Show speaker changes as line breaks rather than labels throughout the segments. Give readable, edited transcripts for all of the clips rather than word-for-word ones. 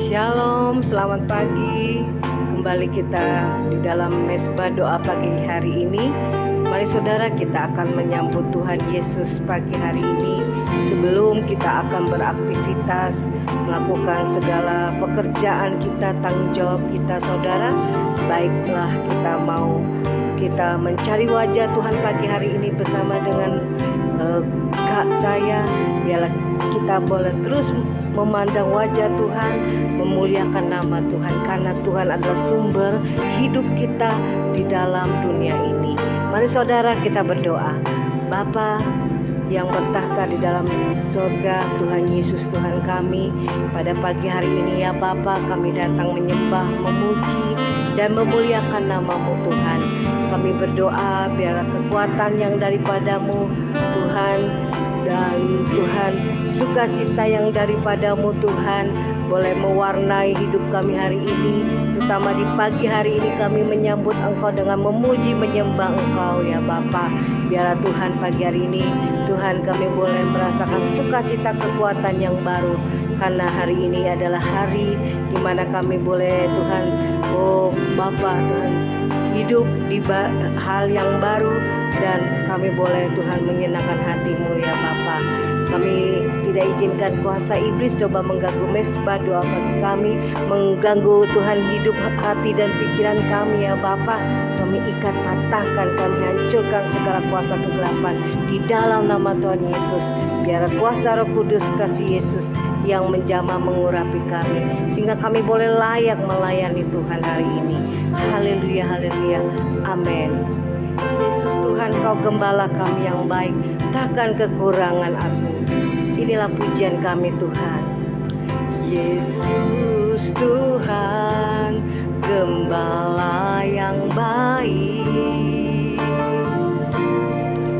Shalom, selamat pagi. Kembali kita di dalam mesbah doa pagi hari ini. Mari saudara, kita akan menyambut Tuhan Yesus pagi hari ini. Sebelum kita akan beraktivitas, melakukan segala pekerjaan kita, tanggung jawab kita saudara, baiklah kita mencari wajah Tuhan pagi hari ini bersama dengan kak saya. Biarlah kita boleh terus memandang wajah Tuhan, memuliakan nama Tuhan, karena Tuhan adalah sumber hidup kita di dalam dunia ini. Mari saudara, kita berdoa. Bapa yang bertahta di dalam surga, Tuhan Yesus Tuhan kami, pada pagi hari ini ya Bapa, kami datang menyembah, memuji dan memuliakan nama-Mu Tuhan. Kami berdoa biarlah kekuatan yang daripadamu Tuhan, dan Tuhan sukacita yang daripadamu Tuhan boleh mewarnai hidup kami hari ini. Terutama di pagi hari ini kami menyambut Engkau dengan memuji menyembah Engkau ya Bapa. Biarlah Tuhan pagi hari ini Tuhan kami boleh merasakan sukacita kekuatan yang baru, karena hari ini adalah hari di mana kami boleh Tuhan, oh Bapa Tuhan, hidup di hal yang baru, dan kami boleh Tuhan menyenangkan hati-Mu ya Bapa. Kami tidak izinkan kuasa iblis coba mengganggu mesbah doa bagi kami, mengganggu Tuhan hidup hati dan pikiran kami ya Bapa. Kami ikat, patahkan, kami hancurkan segala kuasa kegelapan di dalam nama Tuhan Yesus. Biar kuasa Roh Kudus kasih Yesus yang menjamah mengurapi kami, sehingga kami boleh layak melayani Tuhan hari ini. Haleluya, haleluya, amin. Yesus Tuhan, Kau gembala kami yang baik, takkan kekurangan aku. Inilah pujian kami Tuhan. Yesus Tuhan, gembala yang baik,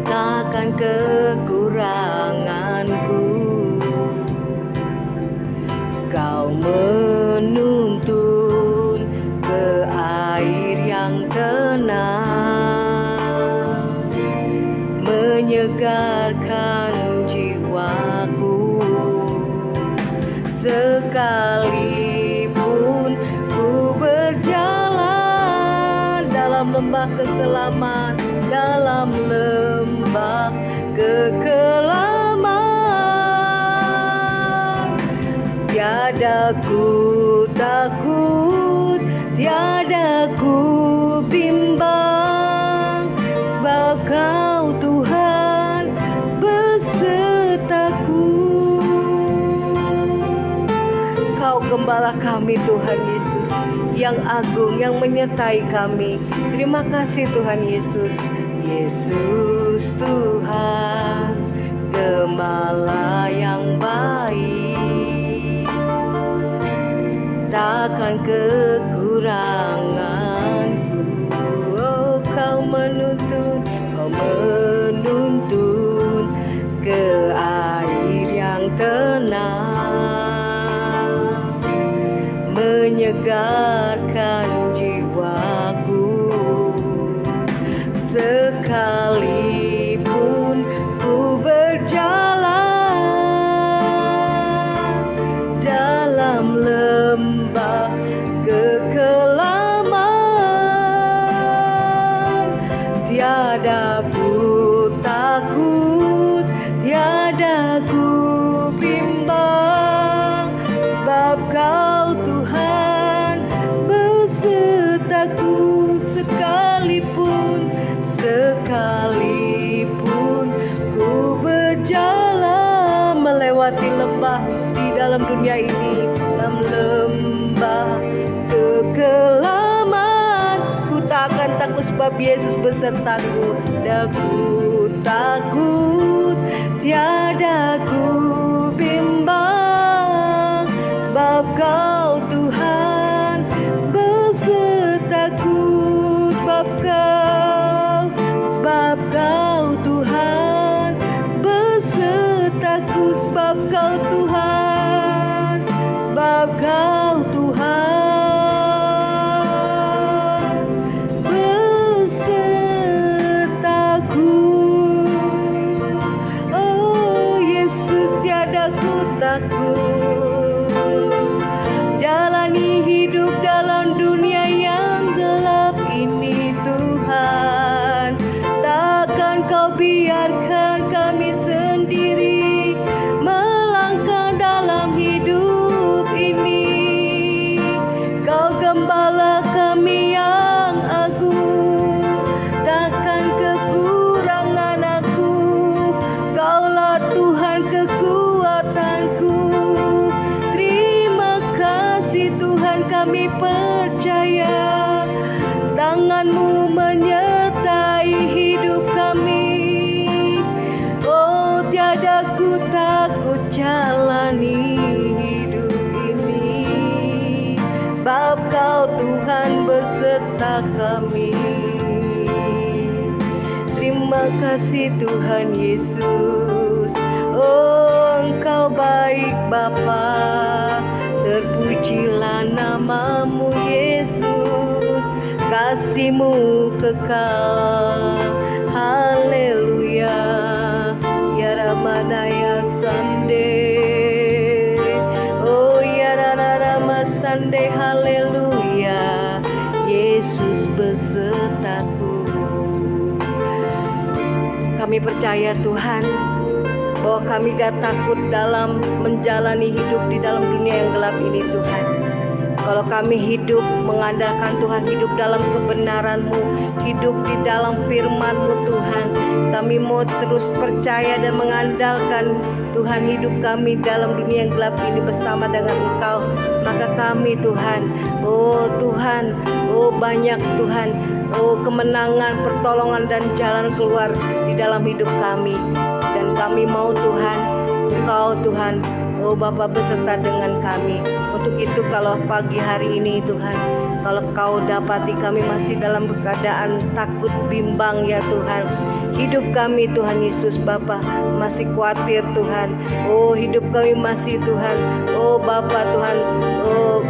takkan kekuranganku. Kau menuntun ke air yang tenang, menyegarkan jiwaku. Sekalipun ku berjalan dalam lembah kekelaman, dalam lembah kekelaman, tiada ku takut, tiada ku bimbang, sebab Kau Tuhan besertaku. Kau gembala kami Tuhan Yesus yang agung, yang menyertai kami. Terima kasih Tuhan Yesus. Yesus Tuhan, gembala yang baik, takkan kekuranganku. Oh, Kau menuntun ke air yang tenang, menyegarkan jiwaku. Sekalipun ku berjalan dalam lembah kekelaman, tiada ku takut, tiada ku bimbang, sebab Kau Tuhan besertaku. Sekalipun ku berjalan melewati lembah di dalam dunia ini, dalam lembah kekelaman, ku takkan takut sebab Yesus besertaku. Tiada ku takut, tiada ku bimbang, sebab Kau Tuhan besertaku. Sebab Kau Tuhan besertaku, sebab Kau Tuhan, sebab Kau Tuhan besertaku. Oh Yesus, tiada ku menjalani hidup ini, sebab Kau Tuhan beserta kami. Terima kasih Tuhan Yesus, oh Engkau baik Bapa, terpujilah namamu Yesus, kasih-Mu kekal, haleluya. Ya Ramadaya Sande, oh ya Rama Sande, haleluya. Yesus besertaku. Kami percaya Tuhan bahwa kami gak takut dalam menjalani hidup di dalam dunia yang gelap ini Tuhan. Kalau kami hidup mengandalkan Tuhan, hidup dalam kebenaran-Mu, hidup di dalam firman-Mu Tuhan, kami mau terus percaya dan mengandalkan Tuhan hidup kami dalam dunia yang gelap ini bersama dengan Engkau. Maka kami Tuhan, oh Tuhan, oh banyak Tuhan, oh kemenangan, pertolongan dan jalan keluar di dalam hidup kami. Dan kami mau Tuhan, Engkau Tuhan, oh Bapa beserta dengan kami. Untuk itu kalau pagi hari ini Tuhan, kalau Kau dapati kami masih dalam keadaan takut, bimbang ya Tuhan, hidup kami Tuhan Yesus Bapa masih khawatir Tuhan, oh hidup kami masih Tuhan, oh Bapa Tuhan, oh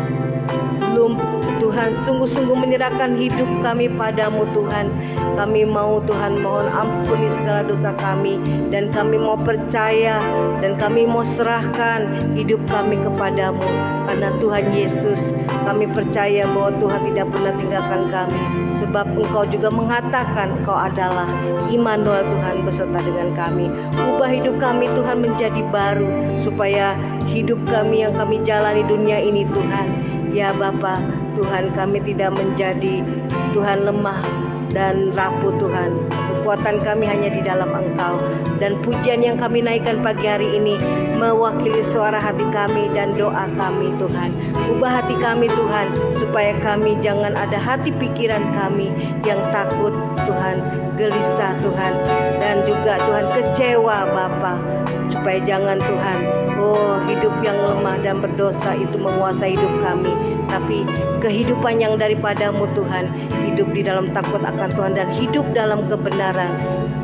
belum Tuhan sungguh-sungguh menyerahkan hidup kami padamu Tuhan. Kami mau Tuhan mohon ampuni segala dosa kami, dan kami mau percaya dan kami mau serahkan hidup kami kepadamu. Karena Tuhan Yesus, kami percaya bahwa Tuhan tidak pernah tinggalkan kami, sebab Engkau juga mengatakan Engkau adalah Immanuel, Tuhan beserta dengan kami. Ubah hidup kami Tuhan menjadi baru, supaya hidup kami yang kami jalani dunia ini Tuhan, ya Bapa Tuhan, kami tidak menjadi Tuhan lemah dan rapuh Tuhan. Kekuatan kami hanya di dalam Engkau. Dan pujian yang kami naikkan pagi hari ini mewakili suara hati kami dan doa kami Tuhan. Ubah hati kami Tuhan, supaya kami jangan ada hati pikiran kami yang takut Tuhan, gelisah Tuhan, dan juga Tuhan kecewa Bapa. Supaya jangan Tuhan, oh hidup yang lemah dan berdosa itu menguasai hidup kami, tapi kehidupan yang daripadamu Tuhan, hidup di dalam takut akan Tuhan dan hidup dalam kebenaran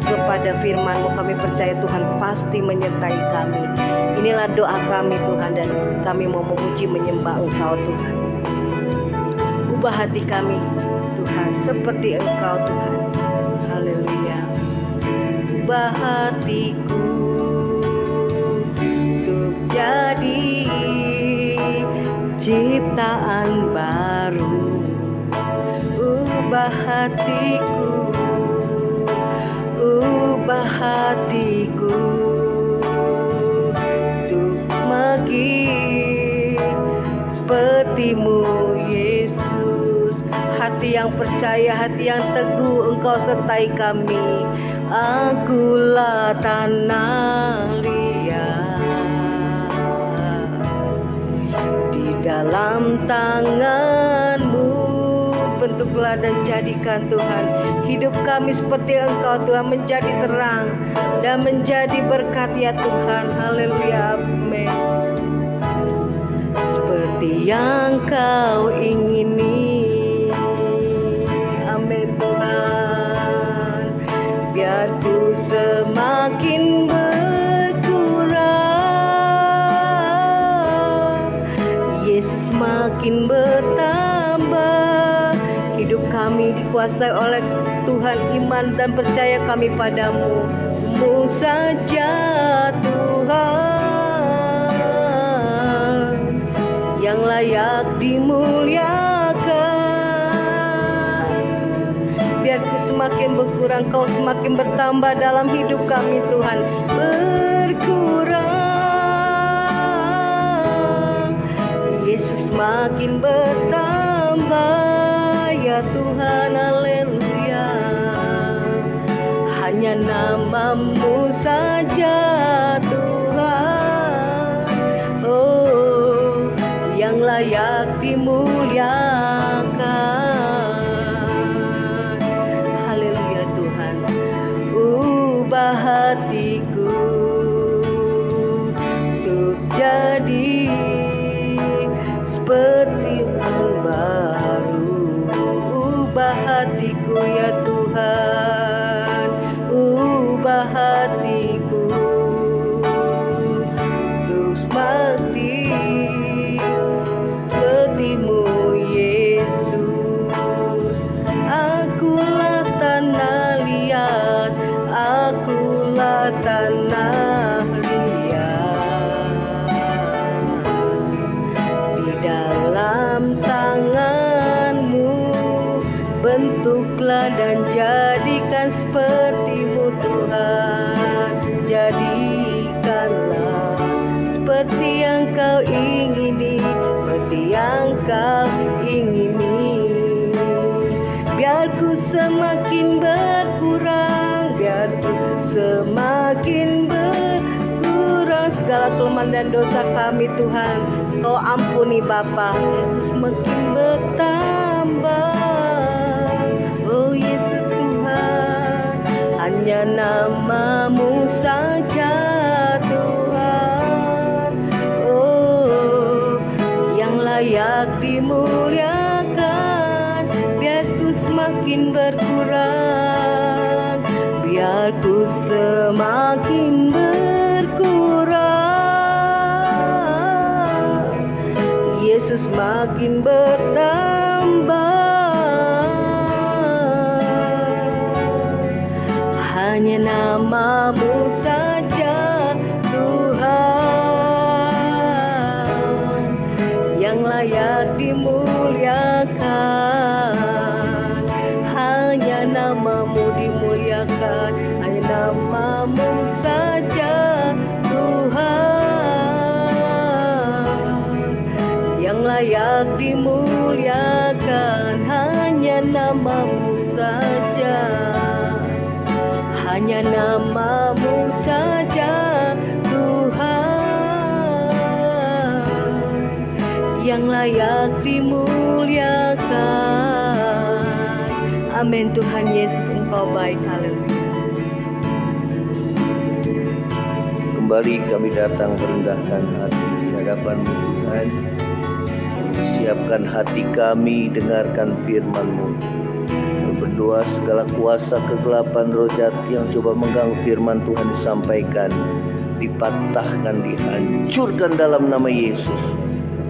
kepada firman-Mu. Kami percaya Tuhan pasti menyertai kami. Inilah doa kami Tuhan, dan kami mau memuji menyembah Engkau Tuhan. Ubah hati kami Tuhan seperti Engkau Tuhan. Haleluya. Ubah hatiku untuk jadi ciptaan baru. Ubah hatiku, ubah hatiku untuk makin seperti-Mu Yesus. Hati yang percaya, hati yang teguh, Engkau sertai kami. Akulah tanah liat di dalam tangan-Mu, bentuklah dan jadikan Tuhan hidup kami seperti Engkau Tuhan, menjadi terang dan menjadi berkat ya Tuhan. Haleluya, amin. Seperti yang Kau ingini, amin Tuhan. Biar ku semakin berkurang, Yesus makin bertambah. Hidup kami dikuasai oleh Tuhan, iman dan percaya kami padamu. Mu saja Tuhan yang layak dimuliakan. Biar ku semakin berkurang, Kau semakin bertambah dalam hidup kami Tuhan. Berkurang, Yesus makin bertambah ya Tuhan. Haleluya. Hanya nama-Mu saja Tuhan, oh yang layak dimuliakan. Haleluya Tuhan. Ubah hatiku untuk pertihan baru. Ubah hatiku ya Tuhan, ubah hatiku untuk semakin seperti-Mu Yesus. Akulah tanah liat, akulah tanah liat, di dalam tangan-Mu bentuklah dan jadikan seperti-Mu Tuhan. Jadikanlah seperti yang Kau ingini, seperti yang Kau ingini. Biar ku semakin berkurang, biar ku semakin berkurang. Segala kelemahan dan dosa kami Tuhan Kau ampuni Bapa. Yesus makin bertambah. Oh Yesus Tuhan, hanya nama-Mu saja Tuhan, oh yang layak dimuliakan. Biar ku semakin berkurang, biar ku semakin berkurang. Yesus makin bertambah. Hanya nama-Mu saja Tuhan yang layak dimuliakan. Hanya nama-Mu dimuliakan, hanya nama-Mu saja Tuhan yang layak dimuliakan. Hanya nama-Mu saja, hanya nama-Mu saja Tuhan yang layak dimuliakan. Amin. Tuhan Yesus, Engkau baik. Haleluya.
Kembali kami datang merendahkan hati di hadapan-Mu Tuhan. Siapkan hati kami, dengarkan firman-Mu. Berdoa segala kuasa kegelapan roh jahat yang coba mengganggu firman Tuhan disampaikan, dipatahkan, dihancurkan dalam nama Yesus.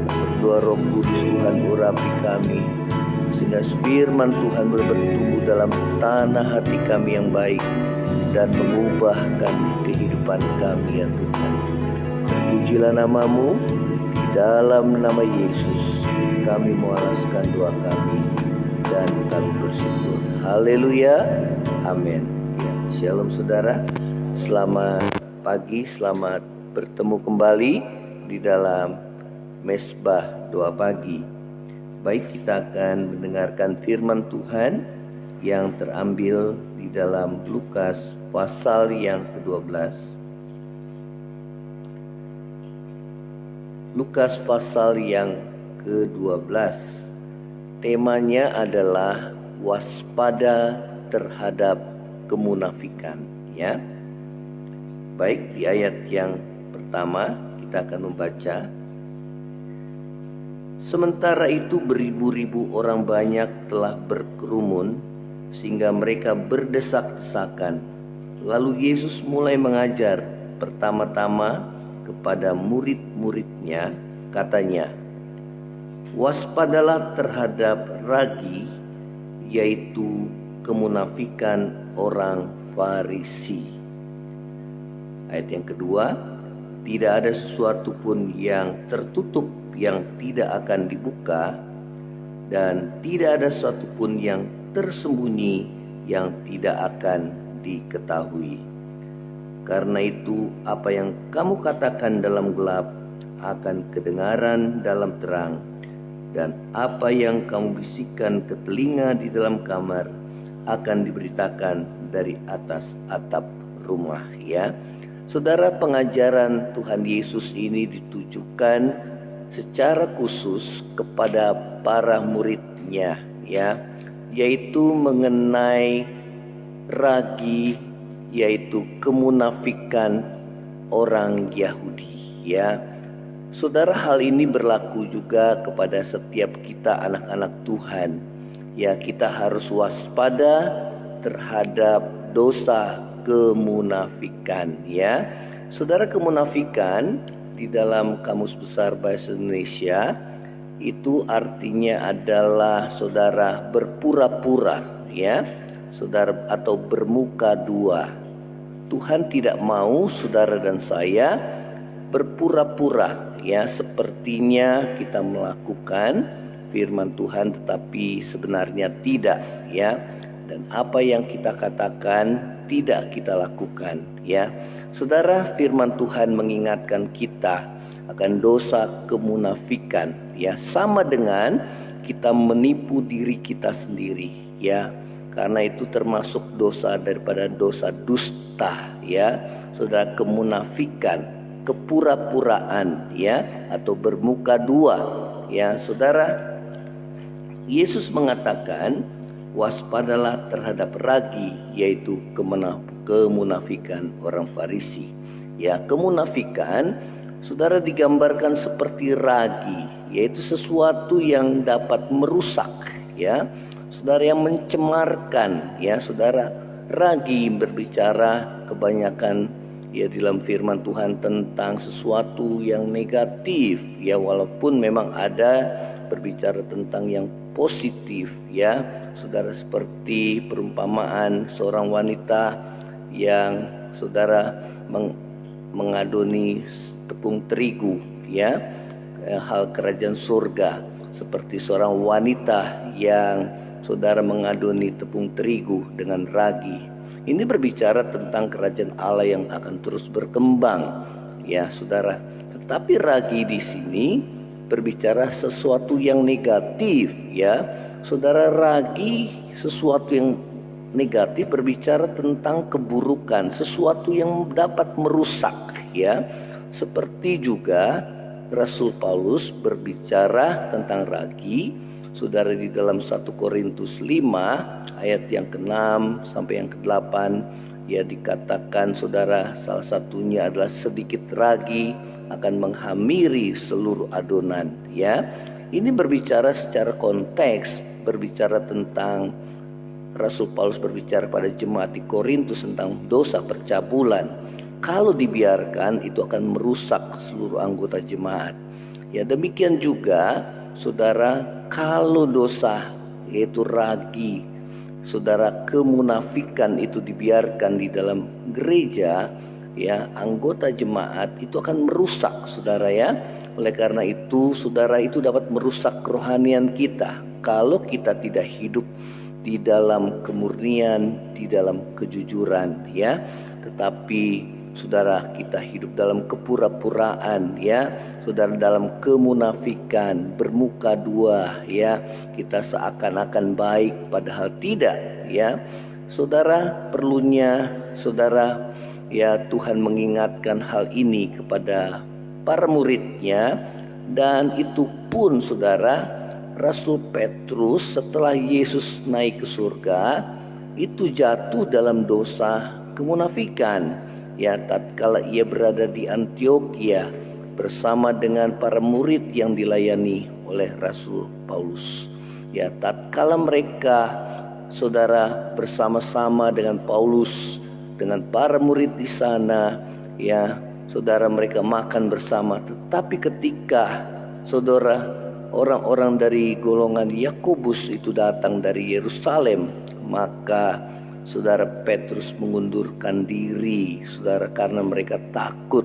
Berdoa Roh Kudus Tuhan urapi kami, sehingga firman Tuhan boleh bertumbuh dalam tanah hati kami yang baik dan mengubahkan kehidupan kami ya Tuhan. Terpujilah nama-Mu, di dalam nama Yesus kami mengalaskan doa kami dan kami bersyukur. Haleluya. Amin. Ya, shalom saudara. Selamat pagi, selamat bertemu kembali di dalam Mesbah Doa Pagi. Baik, kita akan mendengarkan firman Tuhan yang terambil di dalam Lukas pasal yang ke-12. Lukas pasal yang ke-12. Temanya adalah waspada terhadap kemunafikan, ya. Baik, di ayat yang pertama kita akan membaca. Sementara itu beribu-ribu orang banyak telah berkerumun sehingga mereka berdesak-desakan. Lalu Yesus mulai mengajar pertama-tama kepada murid-muridnya, katanya, waspadalah terhadap ragi, yaitu kemunafikan orang Farisi. Ayat yang kedua, tidak ada sesuatu pun yang tertutup yang tidak akan dibuka, dan tidak ada sesuatu pun yang tersembunyi yang tidak akan diketahui. Karena itu, apa yang kamu katakan dalam gelap akan kedengaran dalam terang, dan apa yang kamu bisikkan ke telinga di dalam kamar akan diberitakan dari atas atap rumah. Ya, saudara, pengajaran Tuhan Yesus ini ditujukan secara khusus kepada para muridnya, ya, yaitu mengenai ragi, yaitu kemunafikan orang Yahudi, ya. Saudara, hal ini berlaku juga kepada setiap kita anak-anak Tuhan. Ya, kita harus waspada terhadap dosa kemunafikan, ya. Saudara, kemunafikan di dalam Kamus Besar Bahasa Indonesia itu artinya adalah saudara berpura-pura, ya. Saudara, atau bermuka dua. Tuhan tidak mau saudara dan saya berpura-pura, ya, sepertinya kita melakukan firman Tuhan tetapi sebenarnya tidak, ya. Dan apa yang kita katakan tidak kita lakukan, ya. Saudara, firman Tuhan mengingatkan kita akan dosa kemunafikan, ya, sama dengan kita menipu diri kita sendiri, ya. Karena itu termasuk dosa daripada dosa dusta, ya. Saudara, kemunafikan, kepura-puraan, ya, atau bermuka dua, ya. Saudara, Yesus mengatakan waspadalah terhadap ragi, yaitu kemunafikan orang Farisi. Ya, kemunafikan saudara digambarkan seperti ragi, yaitu sesuatu yang dapat merusak, ya. Saudara, yang mencemarkan, ya. Saudara, ragi berbicara kebanyakan, ya, dalam firman Tuhan tentang sesuatu yang negatif, ya, walaupun memang ada berbicara tentang yang positif, ya. Saudara, seperti perumpamaan seorang wanita yang saudara mengadoni tepung terigu, ya, hal kerajaan surga, seperti seorang wanita yang saudara mengadoni tepung terigu dengan ragi. Ini berbicara tentang kerajaan Allah yang akan terus berkembang, ya saudara. Tetapi ragi di sini berbicara sesuatu yang negatif, ya. Saudara, ragi sesuatu yang negatif berbicara tentang keburukan, sesuatu yang dapat merusak, ya. Seperti juga Rasul Paulus berbicara tentang ragi, saudara, di dalam 1 Korintus 5 ayat yang ke-6 sampai yang ke-8, ya, dikatakan saudara, salah satunya adalah sedikit ragi akan menghamiri seluruh adonan, ya. Ini berbicara secara konteks, berbicara tentang Rasul Paulus berbicara pada jemaat di Korintus tentang dosa percabulan. Kalau dibiarkan itu akan merusak seluruh anggota jemaat. Ya, demikian juga saudara, kalau dosa yaitu ragi, saudara, kemunafikan itu dibiarkan di dalam gereja, ya, anggota jemaat itu akan merusak, saudara, ya. Oleh karena itu, saudara, itu dapat merusak kerohanian kita kalau kita tidak hidup di dalam kemurnian, di dalam kejujuran, ya. Tetapi saudara, kita hidup dalam kepura-puraan, ya. Saudara, dalam kemunafikan, bermuka dua, ya. Kita seakan-akan baik padahal tidak, ya. Saudara, perlunya saudara, ya, Tuhan mengingatkan hal ini kepada para muridnya. Dan itu pun saudara, Rasul Petrus setelah Yesus naik ke surga itu jatuh dalam dosa kemunafikan, ya, tatkala ia berada di Antiokhia bersama dengan para murid yang dilayani oleh Rasul Paulus. Ya, tatkala mereka saudara bersama-sama dengan Paulus, dengan para murid di sana, ya, saudara, mereka makan bersama. Tetapi ketika saudara, orang-orang dari golongan Yakobus itu datang dari Yerusalem, maka saudara, Petrus mengundurkan diri, saudara, karena mereka takut,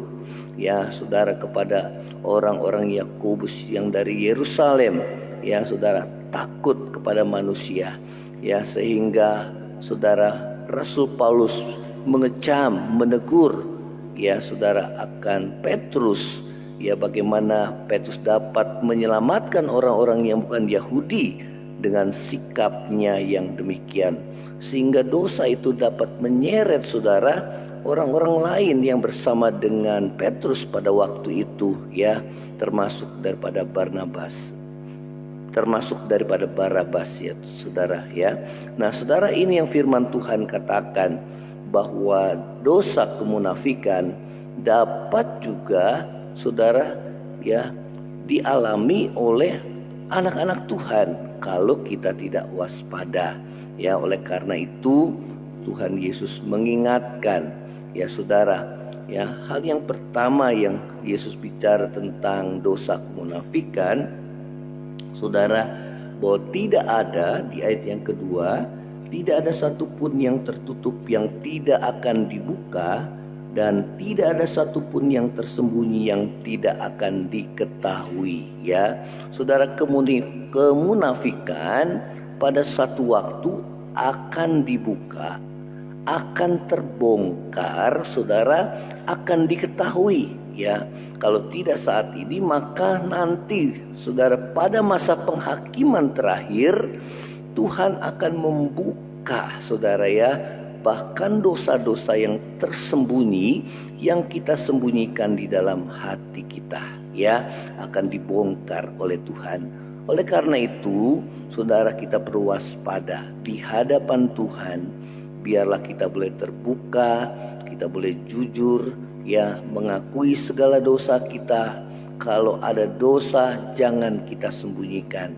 ya, saudara, kepada orang-orang Yakobus yang dari Yerusalem, ya, saudara, takut kepada manusia, ya, sehingga saudara, Rasul Paulus mengecam, menegur, ya, saudara, akan Petrus, ya, bagaimana Petrus dapat menyelamatkan orang-orang yang bukan Yahudi dengan sikapnya yang demikian, sehingga dosa itu dapat menyeret saudara orang-orang lain yang bersama dengan Petrus pada waktu itu, ya, termasuk daripada Barnabas, termasuk daripada Barabas, ya saudara, ya. Nah saudara, ini yang firman Tuhan katakan bahwa dosa kemunafikan dapat juga saudara, ya dialami oleh anak-anak Tuhan kalau kita tidak waspada. Ya, oleh karena itu Tuhan Yesus mengingatkan ya saudara, ya hal yang pertama yang Yesus bicara tentang dosa kemunafikan, saudara, bahwa tidak ada di ayat yang kedua, tidak ada satupun yang tertutup yang tidak akan dibuka, dan tidak ada satupun yang tersembunyi yang tidak akan diketahui. Ya, saudara, kemunafikan pada satu waktu akan dibuka, akan terbongkar, saudara, akan diketahui. Ya, kalau tidak saat ini maka nanti, saudara, pada masa penghakiman terakhir Tuhan akan membuka, saudara, ya, bahkan dosa-dosa yang tersembunyi yang kita sembunyikan di dalam hati kita, ya, akan dibongkar oleh Tuhan. Oleh karena itu, saudara, kita perlu waspada di hadapan Tuhan. Biarlah kita boleh terbuka, kita boleh jujur, ya, mengakui segala dosa kita. Kalau ada dosa jangan kita sembunyikan,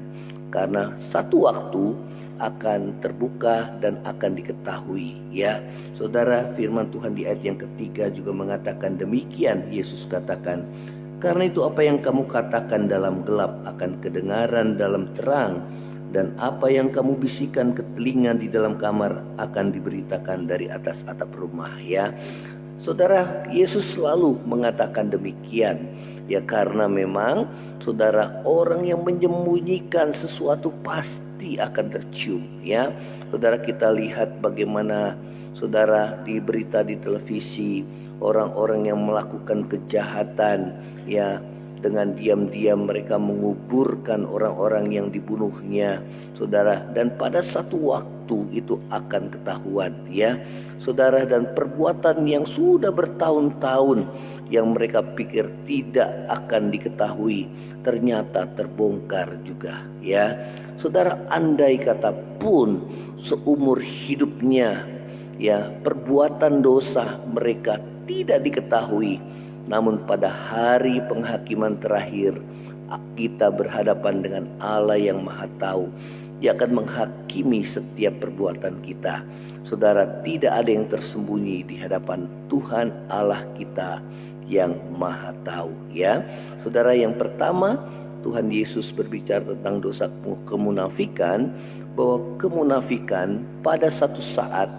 karena satu waktu akan terbuka dan akan diketahui. Ya, saudara, firman Tuhan di ayat yang ketiga juga mengatakan demikian. Yesus katakan, karena itu apa yang kamu katakan dalam gelap akan kedengaran dalam terang, dan apa yang kamu bisikan ke telinga di dalam kamar akan diberitakan dari atas atap rumah. Ya, saudara, Yesus selalu mengatakan demikian. Ya, karena memang, saudara, orang yang menyembunyikan sesuatu pasti akan tercium. Ya, saudara, kita lihat bagaimana, saudara, di berita di televisi, orang-orang yang melakukan kejahatan, ya, dengan diam-diam mereka menguburkan orang-orang yang dibunuhnya, saudara, dan pada satu waktu itu akan ketahuan, ya, saudara, dan perbuatan yang sudah bertahun-tahun yang mereka pikir tidak akan diketahui ternyata terbongkar juga. Ya, saudara, andai kata pun seumur hidupnya, ya, perbuatan dosa mereka tidak diketahui, namun pada hari penghakiman terakhir kita berhadapan dengan Allah yang Maha Tahu. Dia akan menghakimi setiap perbuatan kita. Saudara, tidak ada yang tersembunyi di hadapan Tuhan Allah kita yang Maha Tahu. Ya, saudara, yang pertama, Tuhan Yesus berbicara tentang dosa kemunafikan, bahwa kemunafikan pada satu saat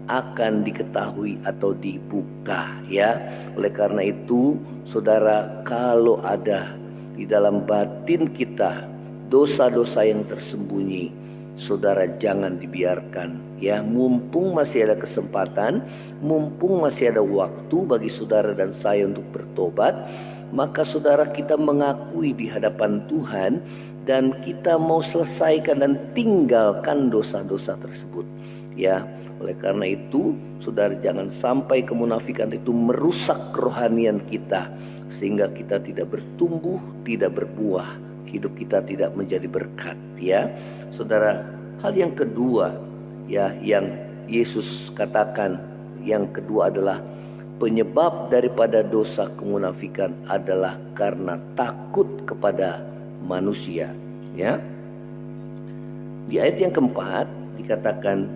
akan diketahui atau dibuka. Ya, oleh karena itu, saudara, kalau ada di dalam batin kita dosa-dosa yang tersembunyi, saudara, jangan dibiarkan. Ya, mumpung masih ada kesempatan, mumpung masih ada waktu bagi saudara dan saya untuk bertobat, maka saudara, kita mengakui di hadapan Tuhan dan kita mau selesaikan dan tinggalkan dosa-dosa tersebut. Ya, oleh karena itu, saudara, jangan sampai kemunafikan itu merusak kerohanian kita sehingga kita tidak bertumbuh, tidak berbuah, hidup kita tidak menjadi berkat. Ya, saudara, hal yang kedua, ya, yang Yesus katakan, yang kedua adalah penyebab daripada dosa kemunafikan adalah karena takut kepada manusia. Ya, di ayat yang keempat dikatakan,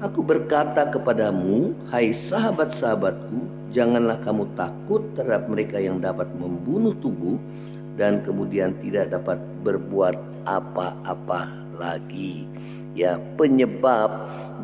aku berkata kepadamu, hai sahabat-sahabatku, janganlah kamu takut terhadap mereka yang dapat membunuh tubuh dan kemudian tidak dapat berbuat apa-apa lagi. Ya, penyebab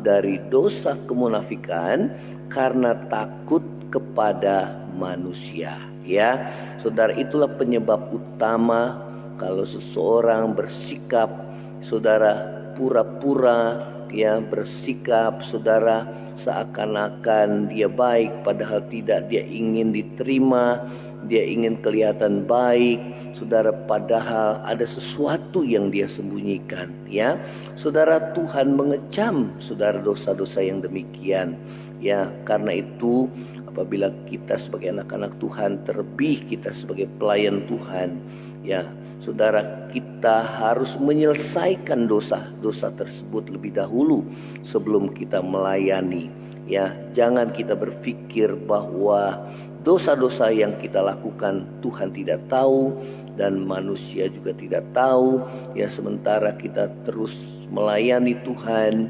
dari dosa kemunafikan karena takut kepada manusia. Ya, saudara, itulah penyebab utama kalau seseorang bersikap, saudara, pura-pura, ya, bersikap, saudara, seakan-akan dia baik padahal tidak. Dia ingin diterima, dia ingin kelihatan baik, saudara, padahal ada sesuatu yang dia sembunyikan. Ya, saudara, Tuhan mengecam, saudara, dosa-dosa yang demikian. Ya, karena itu apabila kita sebagai anak-anak Tuhan, terlebih kita sebagai pelayan Tuhan, ya, saudara, kita harus menyelesaikan dosa-dosa tersebut lebih dahulu sebelum kita melayani. Ya, jangan kita berpikir bahwa dosa-dosa yang kita lakukan Tuhan tidak tahu dan manusia juga tidak tahu. Ya, sementara kita terus melayani Tuhan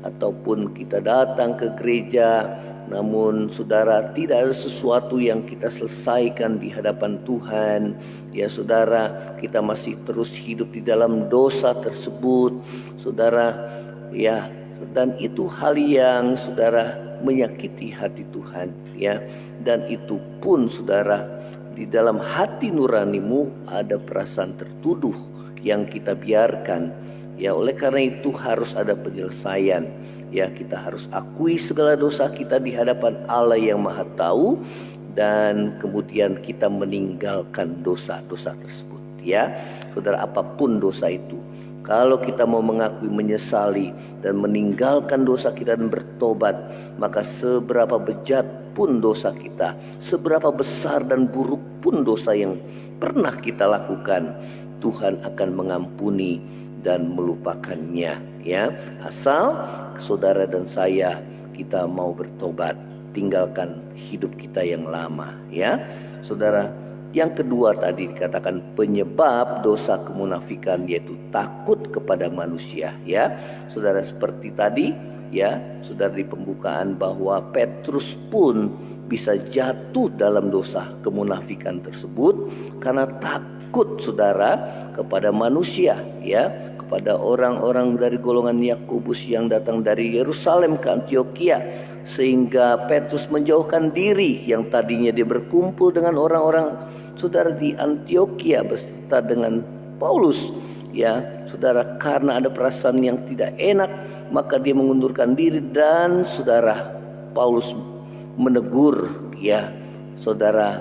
ataupun kita datang ke gereja, namun saudara, tidak ada sesuatu yang kita selesaikan di hadapan Tuhan. Ya saudara, kita masih terus hidup di dalam dosa tersebut, saudara. Ya, dan itu hal yang saudara menyakiti hati Tuhan. Ya, dan itu pun saudara, di dalam hati nuranimu ada perasaan tertuduh yang kita biarkan. Ya, oleh karena itu harus ada penyelesaian. Ya, kita harus akui segala dosa kita di hadapan Allah yang Maha Tahu, dan kemudian kita meninggalkan dosa-dosa tersebut. Ya, saudara, apapun dosa itu, kalau kita mau mengakui, menyesali, dan meninggalkan dosa kita dan bertobat, maka seberapa bejat pun dosa kita, seberapa besar dan buruk pun dosa yang pernah kita lakukan, Tuhan akan mengampuni dan melupakannya. Ya, asal saudara dan saya kita mau bertobat, tinggalkan hidup kita yang lama. Ya, saudara. Yang kedua tadi dikatakan penyebab dosa kemunafikan, yaitu takut kepada manusia. Ya, saudara, seperti tadi, ya, saudara, di pembukaan bahwa Petrus pun bisa jatuh dalam dosa kemunafikan tersebut karena takut, saudara, kepada manusia. Ya, kepada orang-orang dari golongan Yakobus yang datang dari Yerusalem ke Antiokhia, sehingga Petrus menjauhkan diri yang tadinya dia berkumpul dengan orang-orang saudara di Antiokhia beserta dengan Paulus. Ya saudara, karena ada perasaan yang tidak enak, maka dia mengundurkan diri, dan saudara, Paulus menegur, ya saudara,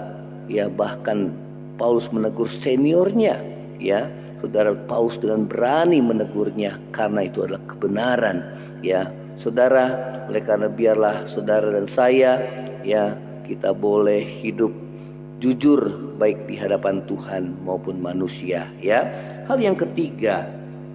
ya bahkan Paulus menegur seniornya. Ya saudara, Paulus dengan berani menegurnya karena itu adalah kebenaran. Ya saudara, oleh karena biarlah saudara dan saya, ya, kita boleh hidup jujur baik di hadapan Tuhan maupun manusia. Ya, hal yang ketiga,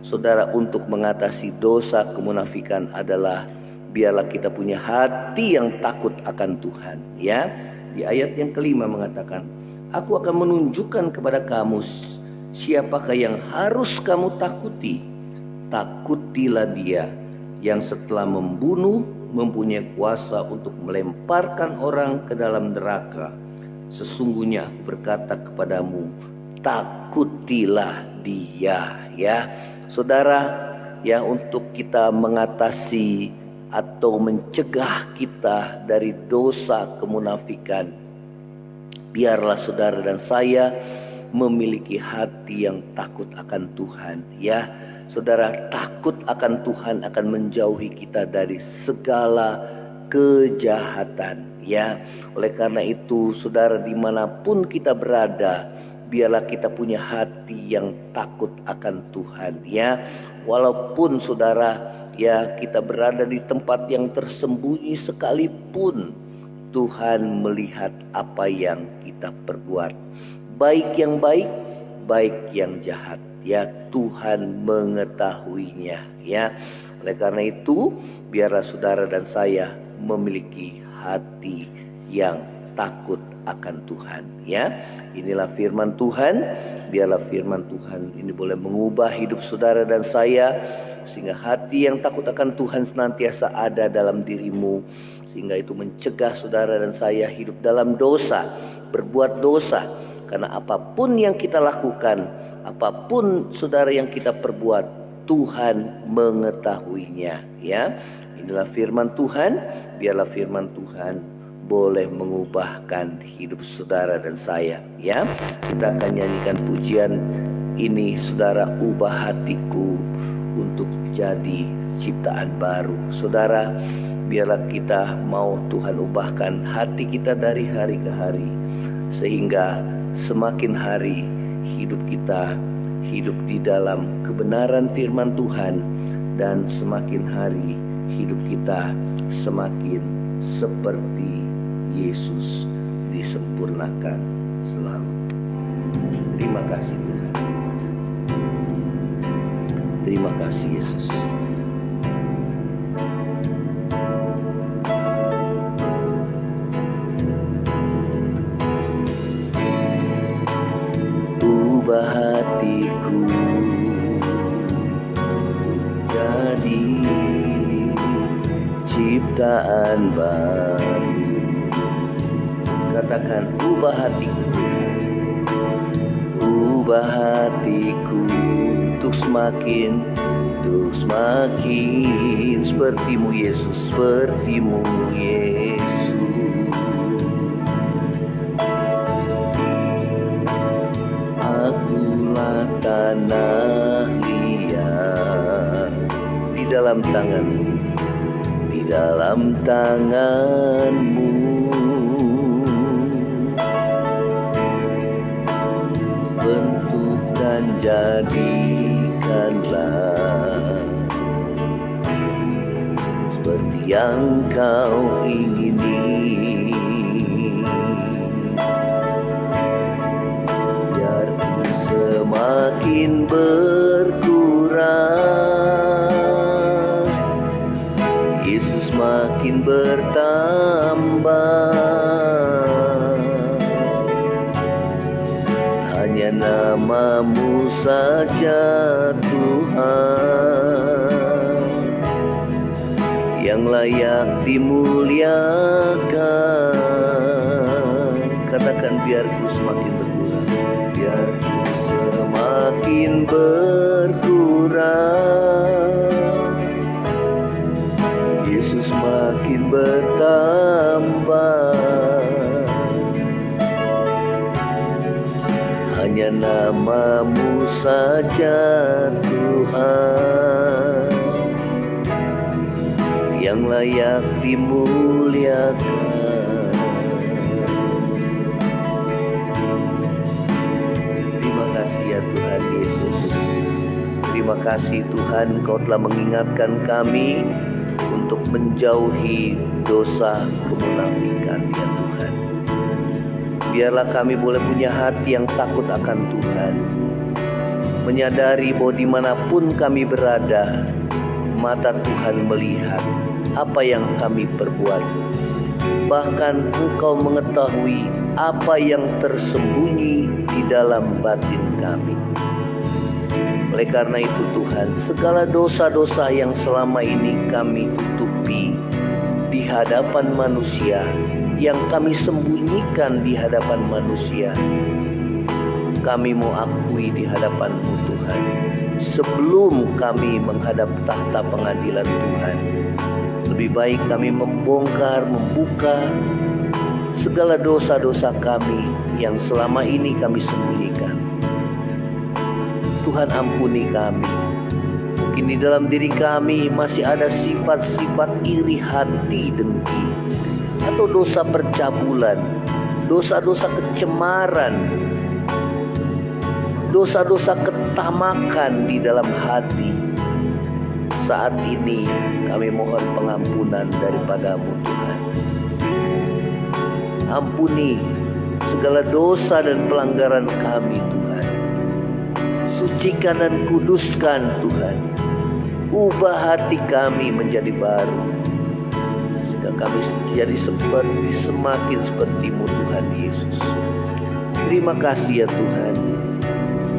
saudara, untuk mengatasi dosa kemunafikan adalah biarlah kita punya hati yang takut akan Tuhan. Ya, di ayat yang kelima mengatakan, aku akan menunjukkan kepada kamu siapakah yang harus kamu takuti. Takutilah Dia yang setelah membunuh mempunyai kuasa untuk melemparkan orang ke dalam neraka. Sesungguhnya aku berkata kepadamu, takutilah Dia. Ya saudara, ya, untuk kita mengatasi atau mencegah kita dari dosa kemunafikan, biarlah saudara dan saya memiliki hati yang takut akan Tuhan. Ya saudara, takut akan Tuhan akan menjauhi kita dari segala kejahatan. Ya, oleh karena itu saudara, dimanapun kita berada, biarlah kita punya hati yang takut akan Tuhan. Ya, walaupun saudara, ya, kita berada di tempat yang tersembunyi sekalipun, Tuhan melihat apa yang kita perbuat, baik yang baik, baik yang jahat. Ya, Tuhan mengetahuinya. Ya, oleh karena itu biarlah saudara dan saya memiliki hati yang takut akan Tuhan. Ya, inilah firman Tuhan. Biarlah firman Tuhan ini boleh mengubah hidup saudara dan saya, sehingga hati yang takut akan Tuhan senantiasa ada dalam dirimu, sehingga itu mencegah saudara dan saya hidup dalam dosa, berbuat dosa. Karena apapun yang kita lakukan, apapun saudara yang kita perbuat, Tuhan mengetahuinya. Ya, inilah firman Tuhan. Biarlah firman Tuhan boleh mengubahkan hidup saudara dan saya. Ya, kita akan nyanyikan pujian ini, saudara, ubah hatiku untuk jadi ciptaan baru. Saudara, biarlah kita mau Tuhan ubahkan hati kita dari hari ke hari, sehingga semakin hari hidup kita hidup di dalam kebenaran firman Tuhan, dan semakin hari hidup kita semakin seperti Yesus disempurnakan selalu. Terima kasih Tuhan. Terima kasih Yesus. hatiku jadi ciptaan baru. Katakan, ubah hatiku, ubah hatiku untuk semakin sepertimu Yesus, sepertimu Yesus. Akulah tanah liat di dalam tanganmu, di dalam tanganmu. Bentuk dan jadikanlah seperti yang kau ingini. Biar ku semakin berkurang, Yesus makin bertambah. Hanya namamu saja Tuhan yang layak dimuliakan. Katakan, biar ku semakin berkurang, biar ku semakin berkurang, Yesus makin bertambah. Hanya namamu saja Tuhan yang layak dimuliakan. Terima kasih ya Tuhan Yesus. Terima kasih Tuhan, Kau telah mengingatkan kami untuk menjauhi dosa kemunafikan ya Tuhan. Biarlah kami boleh punya hati yang takut akan Tuhan, menyadari bahwa dimanapun kami berada, mata Tuhan melihat apa yang kami perbuat. Bahkan Engkau mengetahui apa yang tersembunyi di dalam batin kami. Oleh karena itu Tuhan, segala dosa-dosa yang selama ini kami tutupi di hadapan manusia, yang kami sembunyikan di hadapan manusia, kami mau akui di hadapan-Mu Tuhan. Sebelum kami menghadap tahta pengadilan Tuhan, lebih baik kami membuka segala dosa-dosa kami yang selama ini kami sembunyikan. Tuhan, ampuni kami. Mungkin di dalam diri kami masih ada sifat-sifat iri hati, dengki, atau dosa percabulan, dosa-dosa kecemaran, dosa-dosa ketamakan di dalam hati. Saat ini kami mohon pengampunan daripada-Mu Tuhan. Ampuni segala dosa dan pelanggaran kami Tuhan. Sucikan dan kuduskan Tuhan. Ubah hati kami menjadi baru, sehingga kami jadi semakin seperti-Mu Tuhan Yesus. Terima kasih ya Tuhan.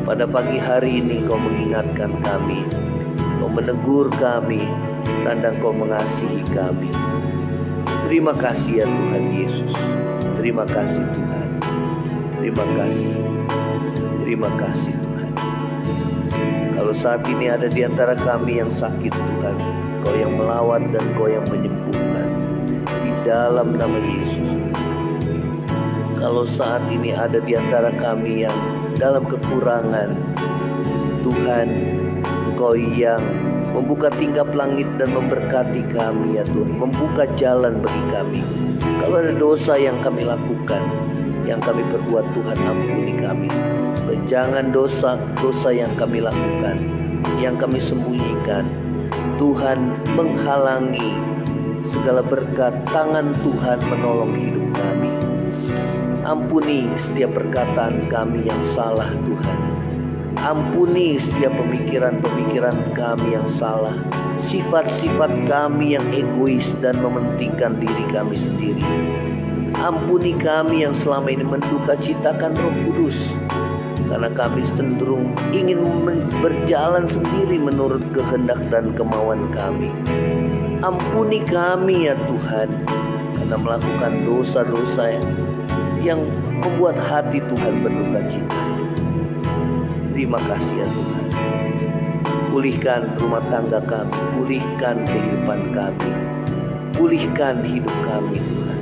Pada pagi hari ini Kau mengingatkan kami, Kau menegur kami, tanda Kau mengasihi kami. Terima kasih ya Tuhan Yesus. Terima kasih Tuhan. Terima kasih. Terima kasih Tuhan. Kalau saat ini ada di antara kami yang sakit Tuhan, Kau yang melawat dan Kau yang menyembuhkan di dalam nama Yesus. Kalau saat ini ada di antara kami yang dalam kekurangan, Tuhan, Kau yang membuka tingkap langit dan memberkati kami ya Tuhan, membuka jalan bagi kami. Kalau ada dosa yang kami lakukan, yang kami perbuat, Tuhan ampuni kami. Supaya jangan dosa-dosa yang kami lakukan, yang kami sembunyikan, Tuhan menghalangi segala berkat tangan Tuhan menolong hidup kami. Ampuni setiap perkataan kami yang salah Tuhan. Ampuni setiap pemikiran-pemikiran kami yang salah, sifat-sifat kami yang egois dan mementingkan diri kami sendiri. Ampuni kami yang selama ini menduka citakan Roh Kudus, karena kami cenderung ingin berjalan sendiri menurut kehendak dan kemauan kami. Ampuni kami ya Tuhan, karena melakukan dosa-dosa yang membuat hati Tuhan berduka cita. Terima kasih ya Tuhan. Pulihkan rumah tangga kami, pulihkan kehidupan kami, pulihkan hidup kami Tuhan.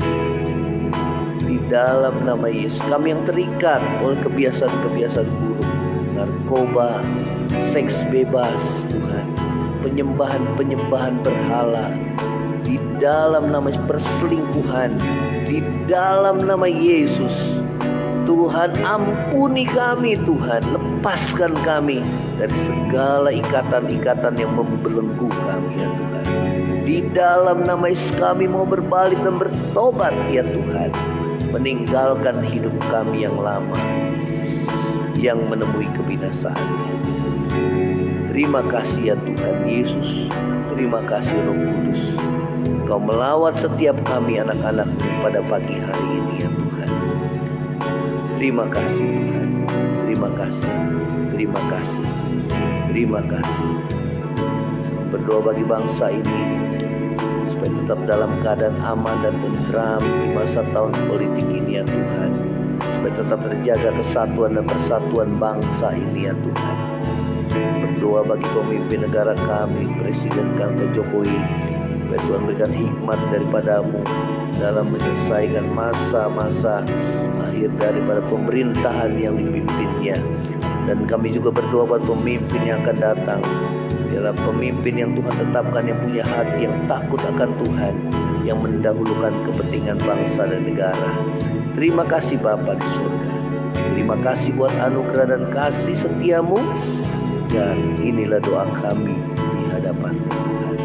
Di dalam nama Yesus, kami yang terikat oleh kebiasaan-kebiasaan buruk, narkoba, seks bebas Tuhan, penyembahan berhala, di dalam nama perselingkuhan, di dalam nama Yesus, Tuhan ampuni kami Tuhan, lepaskan kami dari segala ikatan-ikatan yang membelenggu kami ya Tuhan. Di dalam nama Yesus kami mau berbalik dan bertobat ya Tuhan, meninggalkan hidup kami yang lama yang menemui kebinasaan. Terima kasih ya Tuhan Yesus, terima kasih Roh Kudus, Kau melawat setiap kami anak-anak-Mu pada pagi hari ini ya Tuhan. Terima kasih Tuhan, terima kasih, terima kasih, terima kasih. Berdoa bagi bangsa ini supaya tetap dalam keadaan aman dan tentram di masa tahun politik ini ya Tuhan, supaya tetap terjaga kesatuan dan persatuan bangsa ini ya Tuhan. Berdoa bagi pemimpin negara kami, Presiden kami Jokowi, supaya Tuhan berikan hikmat daripada-Mu dalam menyelesaikan masa-masa akhir daripada pemerintahan yang dipimpinnya. Dan kami juga berdoa buat pemimpin yang akan datang, ialah pemimpin yang Tuhan tetapkan, yang punya hati yang takut akan Tuhan, yang mendahulukan kepentingan bangsa dan negara. Terima kasih Bapa di surga, terima kasih buat anugerah dan kasih setia-Mu. Dan inilah doa kami di hadapan Tuhan.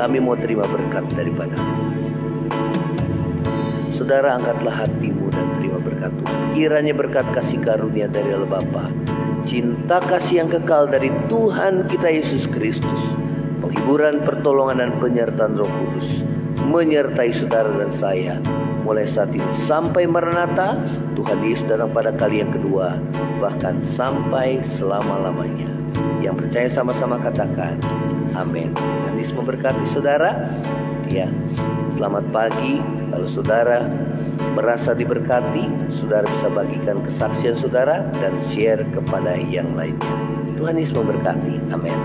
Kami mau terima berkat daripada-Mu. Saudara, angkatlah hatimu dan terima berkat Tuhan. Kiranya berkat kasih karunia dari Allah Bapa, cinta kasih yang kekal dari Tuhan kita Yesus Kristus, penghiburan, pertolongan dan penyertaan Roh Kudus menyertai saudara dan saya mulai saat ini sampai Maranatha, Tuhan Yesus datang pada kali yang kedua, bahkan sampai selama-lamanya. Yang percaya sama-sama katakan amin. Tuhan Yesus memberkati saudara ya. Selamat pagi. Kalau saudara merasa diberkati, saudara bisa bagikan kesaksian saudara dan share kepada yang lainnya. Tuhan Yesus memberkati. Amin.